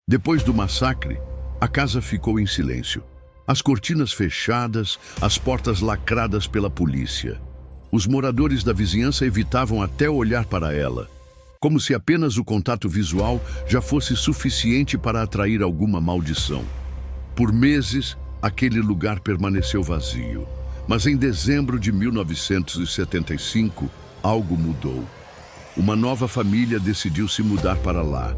Depois do massacre, a casa ficou em silêncio. As cortinas fechadas, as portas lacradas pela polícia. Os moradores da vizinhança evitavam até olhar para ela, como se apenas o contato visual já fosse suficiente para atrair alguma maldição. Por meses, aquele lugar permaneceu vazio. Mas em dezembro de 1975, algo mudou. Uma nova família decidiu se mudar para lá,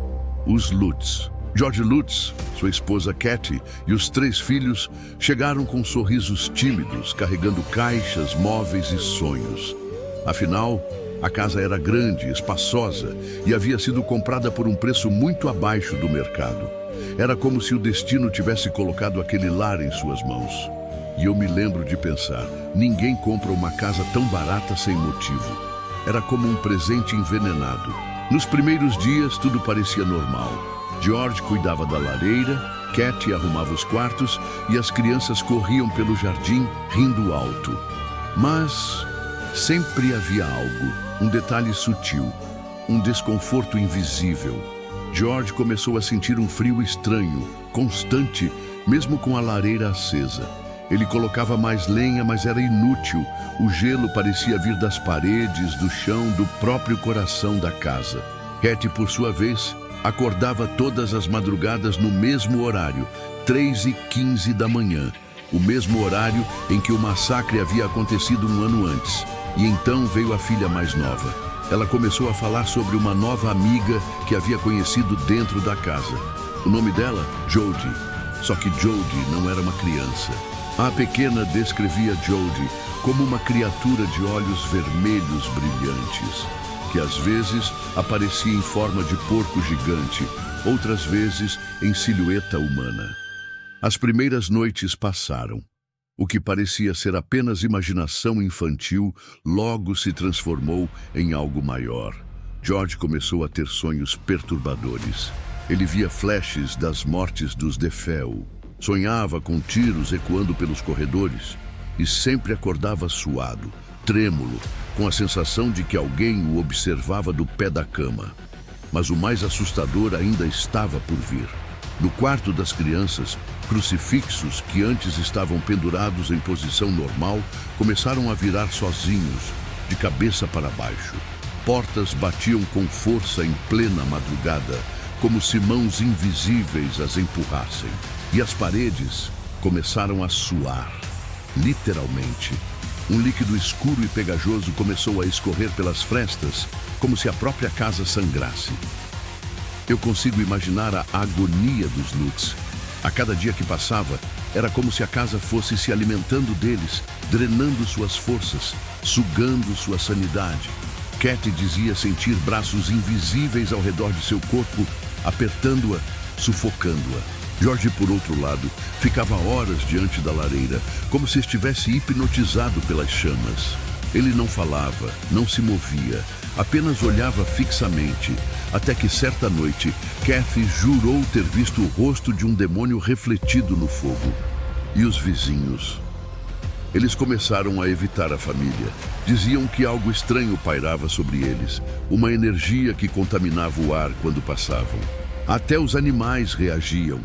os Lutz. George Lutz, sua esposa Kathy e os 3 filhos chegaram com sorrisos tímidos, carregando caixas, móveis e sonhos. Afinal, a casa era grande, espaçosa e havia sido comprada por um preço muito abaixo do mercado. Era como se o destino tivesse colocado aquele lar em suas mãos. E eu me lembro de pensar, ninguém compra uma casa tão barata sem motivo. Era como um presente envenenado. Nos primeiros dias, tudo parecia normal. George cuidava da lareira, Kathy arrumava os quartos e as crianças corriam pelo jardim, rindo alto. Mas sempre havia algo, um detalhe sutil, um desconforto invisível. George começou a sentir um frio estranho, constante, mesmo com a lareira acesa. Ele colocava mais lenha, mas era inútil. O gelo parecia vir das paredes, do chão, do próprio coração da casa. Kathy, por sua vez, acordava todas as madrugadas no mesmo horário, 3h15 da manhã. O mesmo horário em que o massacre havia acontecido um ano antes. E então veio a filha mais nova. Ela começou a falar sobre uma nova amiga que havia conhecido dentro da casa. O nome dela? Jodie. Só que Jodie não era uma criança. A pequena descrevia Jodie como uma criatura de olhos vermelhos brilhantes, que às vezes aparecia em forma de porco gigante, outras vezes em silhueta humana. As primeiras noites passaram. O que parecia ser apenas imaginação infantil logo se transformou em algo maior. George começou a ter sonhos perturbadores. Ele via flashes das mortes dos DeFeo. Sonhava com tiros ecoando pelos corredores e sempre acordava suado, trêmulo, com a sensação de que alguém o observava do pé da cama. Mas o mais assustador ainda estava por vir. No quarto das crianças, crucifixos que antes estavam pendurados em posição normal começaram a virar sozinhos, de cabeça para baixo. Portas batiam com força em plena madrugada, como se mãos invisíveis as empurrassem. E as paredes começaram a suar, literalmente. Um líquido escuro e pegajoso começou a escorrer pelas frestas, como se a própria casa sangrasse. Eu consigo imaginar a agonia dos Lutz. A cada dia que passava, era como se a casa fosse se alimentando deles, drenando suas forças, sugando sua sanidade. Kathy dizia sentir braços invisíveis ao redor de seu corpo, apertando-a, sufocando-a. George, por outro lado, ficava horas diante da lareira, como se estivesse hipnotizado pelas chamas. Ele não falava, não se movia, apenas olhava fixamente, até que certa noite, Kathy jurou ter visto o rosto de um demônio refletido no fogo. E os vizinhos? Eles começaram a evitar a família. Diziam que algo estranho pairava sobre eles, uma energia que contaminava o ar quando passavam. Até os animais reagiam.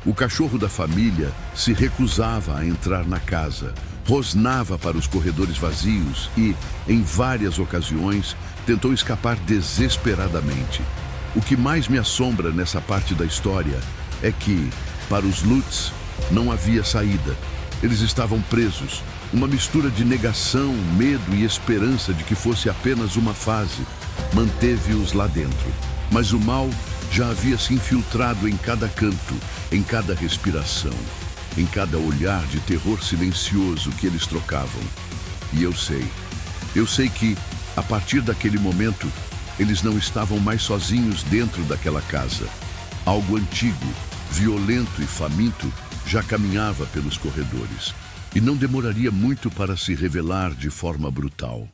O cachorro da família se recusava a entrar na casa, rosnava para os corredores vazios e, em várias ocasiões, tentou escapar desesperadamente. O que mais me assombra nessa parte da história é que, para os Lutz, não havia saída. Eles estavam presos, uma mistura de negação, medo e esperança de que fosse apenas uma fase, manteve-os lá dentro. Mas o mal já havia se infiltrado em cada canto, em cada respiração, em cada olhar de terror silencioso que eles trocavam. E eu sei que, a partir daquele momento, eles não estavam mais sozinhos dentro daquela casa. Algo antigo, violento e faminto já caminhava pelos corredores, e não demoraria muito para se revelar de forma brutal.